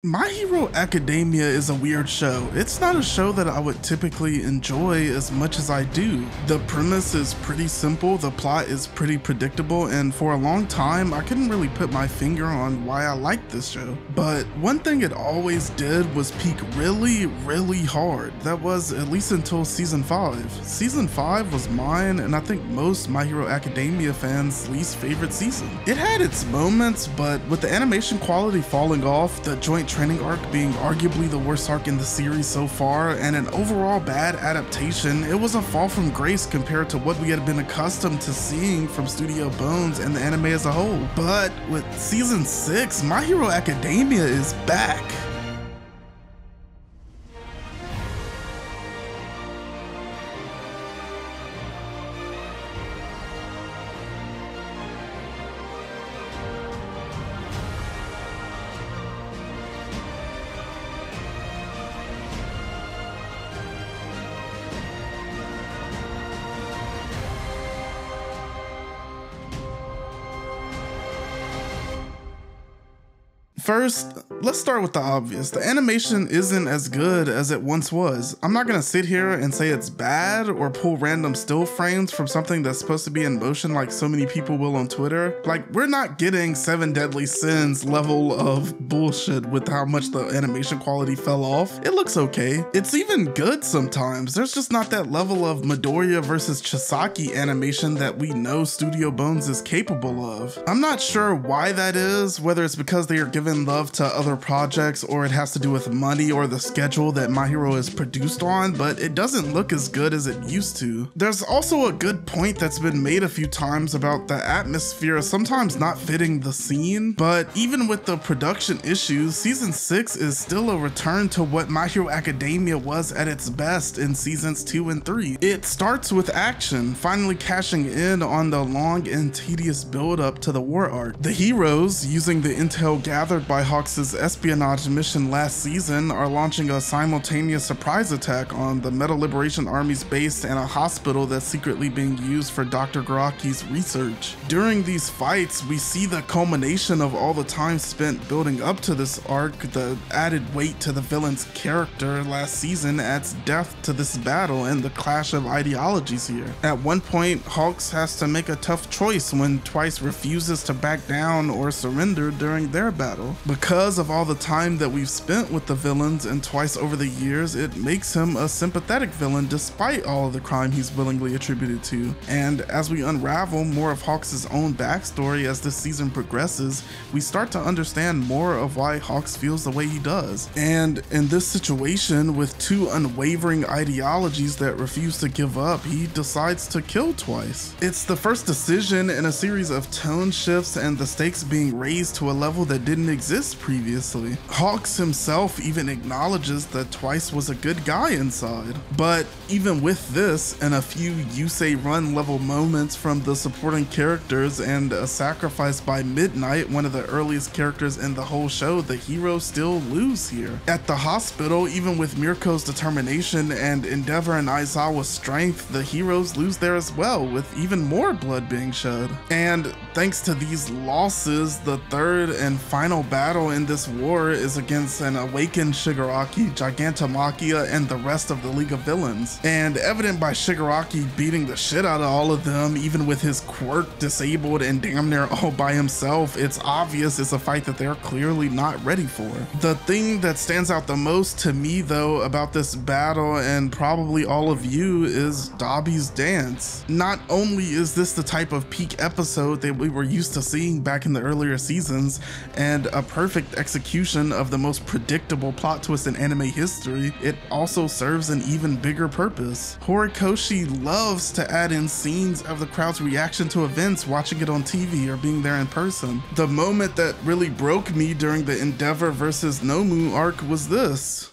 My Hero Academia is a weird show. It's not a show that I would typically enjoy as much as I do. The premise is pretty simple, the plot is pretty predictable, and for a long time I couldn't really put my finger on why I liked this show. But one thing it always did was peak really hard. That was at least until season 5. Season 5 was mine, and I think most My Hero Academia fans' least favorite season. It had its moments, but with the animation quality falling off, the joint training arc being arguably the worst arc in the series so far, and an overall bad adaptation, it was a fall from grace compared to what we had been accustomed to seeing from Studio Bones and the anime as a whole. But with season 6, My Hero Academia is back. First, let's start with the obvious. The animation isn't as good as it once was. I'm not gonna sit here and say it's bad or pull random still frames from something that's supposed to be in motion like so many people will on Twitter. Like, we're not getting 7 Deadly Sins level of bullshit with how much the animation quality fell off. It looks okay. It's even good sometimes. There's just not that level of Midoriya versus Chisaki animation that we know Studio Bones is capable of. I'm not sure why that is, whether it's because they are given love to other projects or it has to do with money or the schedule that My Hero is produced on, but it doesn't look as good as it used to. There's also a good point that's been made a few times about the atmosphere sometimes not fitting the scene, but even with the production issues, season 6 is still a return to what My Hero Academia was at its best in seasons 2 and 3. It starts with action, finally cashing in on the long and tedious build up to the war arc. The heroes, using the intel gathered by Hawks' espionage mission last season, are launching a simultaneous surprise attack on the Metal Liberation Army's base and a hospital that's secretly being used for Dr. Garaki's research. During these fights, we see the culmination of all the time spent building up to this arc. The added weight to the villain's character last season adds depth to this battle and the clash of ideologies here. At one point, Hawks has to make a tough choice when Twice refuses to back down or surrender during their battle. Because of all the time that we've spent with the villains and Twice over the years, it makes him a sympathetic villain despite all of the crime he's willingly attributed to. And as we unravel more of Hawks' own backstory as this season progresses, we start to understand more of why Hawks feels the way he does. And in this situation, with two unwavering ideologies that refuse to give up, he decides to kill Twice. It's the first decision in a series of tone shifts and the stakes being raised to a level that didn't exist previously. Hawks himself even acknowledges that Twice was a good guy inside. But even with this and a few Yusei Run level moments from the supporting characters and a sacrifice by Midnight, one of the earliest characters in the whole show, the heroes still lose here. At the hospital, even with Mirko's determination and Endeavor and Aizawa's strength, the heroes lose there as well, with even more blood being shed. And thanks to these losses, the third and final battle in this war is against an awakened Shigaraki, Gigantomachia, and the rest of the League of Villains. And evident by Shigaraki beating the shit out of all of them, even with his quirk disabled and damn near all by himself, it's obvious it's a fight that they're clearly not ready for. The thing that stands out the most to me though about this battle, and probably all of you, is Dabi's dance. Not only is this the type of peak episode that we were used to seeing back in the earlier seasons, and a perfect execution of the most predictable plot twist in anime history, it also serves an even bigger purpose. Horikoshi loves to add in scenes of the crowd's reaction to events, watching it on TV or being there in person. The moment that really broke me during the Endeavor versus Nomu arc was this.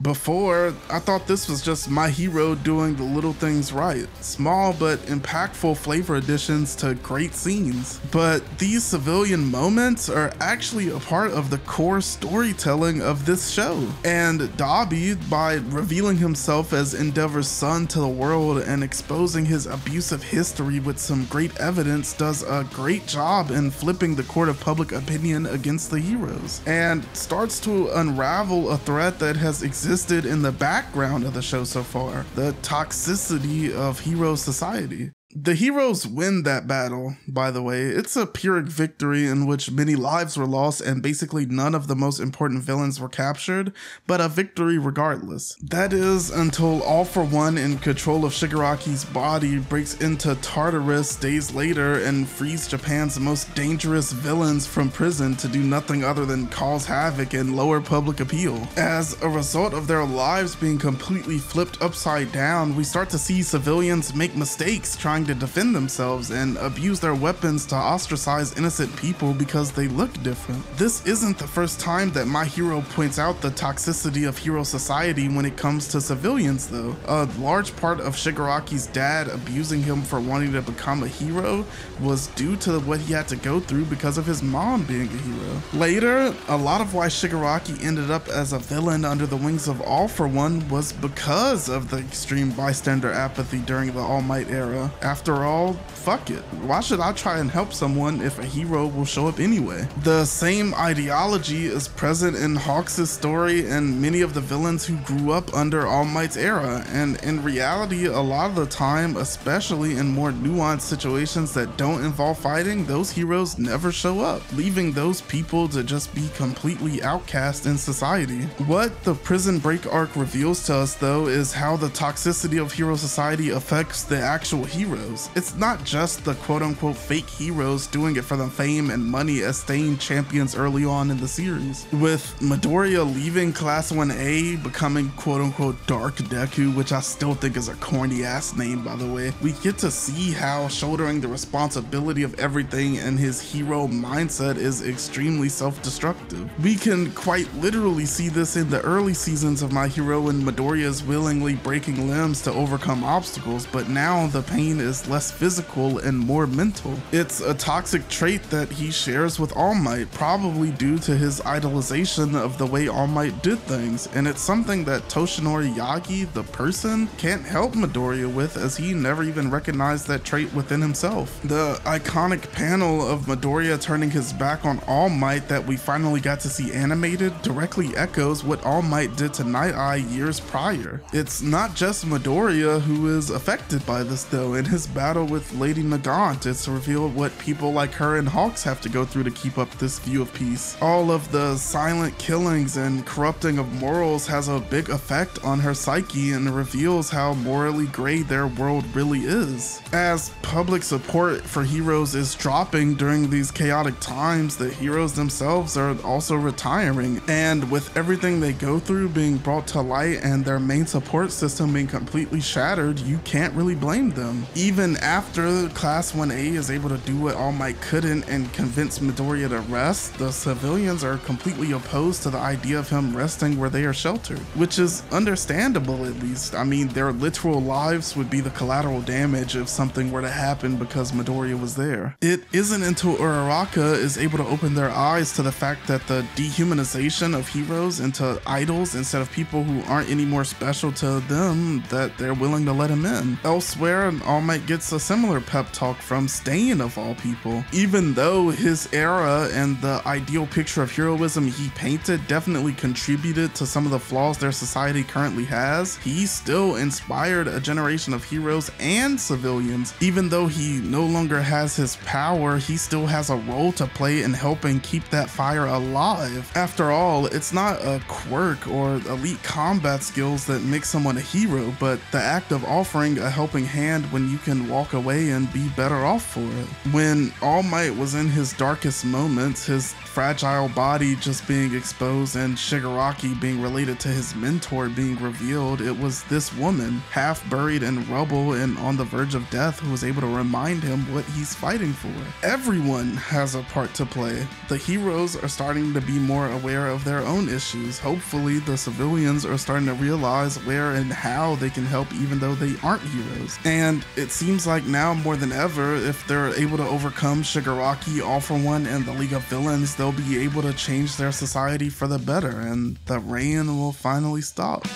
Before, I thought this was just my hero doing the little things right. Small but impactful flavor additions to great scenes. But these civilian moments are actually a part of the core storytelling of this show. And Dobby, by revealing himself as Endeavor's son to the world and exposing his abusive history with some great evidence, does a great job in flipping the court of public opinion against the heroes, and starts to unravel a threat that has existed in the background of the show so far: the toxicity of hero society. The heroes win that battle, by the way. It's a Pyrrhic victory in which many lives were lost and basically none of the most important villains were captured, but a victory regardless. That is, until All For One, in control of Shigaraki's body, breaks into Tartarus days later and frees Japan's most dangerous villains from prison to do nothing other than cause havoc and lower public appeal. As a result of their lives being completely flipped upside down, we start to see civilians make mistakes trying to defend themselves and abuse their weapons to ostracize innocent people because they look different. This isn't the first time that my hero points out the toxicity of hero society when it comes to civilians though. A large part of Shigaraki's dad abusing him for wanting to become a hero was due to what he had to go through because of his mom being a hero. Later, a lot of why Shigaraki ended up as a villain under the wings of All For One was because of the extreme bystander apathy during the All Might era. After all, fuck it. Why should I try and help someone if a hero will show up anyway? The same ideology is present in Hawks' story and many of the villains who grew up under All Might's era, and in reality, a lot of the time, especially in more nuanced situations that don't involve fighting, those heroes never show up, leaving those people to just be completely outcast in society. What the Prison Break arc reveals to us though is how the toxicity of hero society affects the actual heroes. It's not just the quote-unquote fake heroes doing it for the fame and money as staying champions early on in the series. With Midoriya leaving Class 1A, becoming quote-unquote Dark Deku, which I still think is a corny ass name by the way, we get to see how shouldering the responsibility of everything and his hero mindset is extremely self-destructive. We can quite literally see this in the early seasons of My Hero when Midoriya is willingly breaking limbs to overcome obstacles, but now the pain is less physical and more mental. It's a toxic trait that he shares with All Might, probably due to his idolization of the way All Might did things, and it's something that Toshinori Yagi, the person, can't help Midoriya with, as he never even recognized that trait within himself. The iconic panel of Midoriya turning his back on All Might that we finally got to see animated directly echoes what All Might did to Night Eye years prior. It's not just Midoriya who is affected by this though. In his battle with Lady Nagant, it's revealed what people like her and Hawks have to go through to keep up this view of peace. All of the silent killings and corrupting of morals has a big effect on her psyche and reveals how morally gray their world really is. As public support for heroes is dropping during these chaotic times, the heroes themselves are also retiring, and with everything they go through being brought to light and their main support system being completely shattered, you can't really blame them. Even after Class 1A is able to do what All Might couldn't and convince Midoriya to rest, the civilians are completely opposed to the idea of him resting where they are sheltered, which is understandable at least. I mean, their literal lives would be the collateral damage if something were to happen because Midoriya was there. It isn't until Uraraka is able to open their eyes to the fact that the dehumanization of heroes into idols instead of people who aren't any more special to them that they're willing to let him in. Elsewhere, All Might gets a similar pep talk from Stain of all people. Even though his era and the ideal picture of heroism he painted definitely contributed to some of the flaws their society currently has, he still inspired a generation of heroes and civilians. Even though he no longer has his power, he still has a role to play in helping keep that fire alive. After all, it's not a quirk or elite combat skills that make someone a hero, but the act of offering a helping hand when you can can walk away and be better off for it. When All Might was in his darkest moments, his fragile body just being exposed and Shigaraki being related to his mentor being revealed, it was this woman, half buried in rubble and on the verge of death, who was able to remind him what he's fighting for. Everyone has a part to play. The heroes are starting to be more aware of their own issues. Hopefully the civilians are starting to realize where and how they can help even though they aren't heroes. And it seems like now more than ever, if they're able to overcome Shigaraki, All For One, and the League of Villains, they'll be able to change their society for the better, and the rain will finally stop.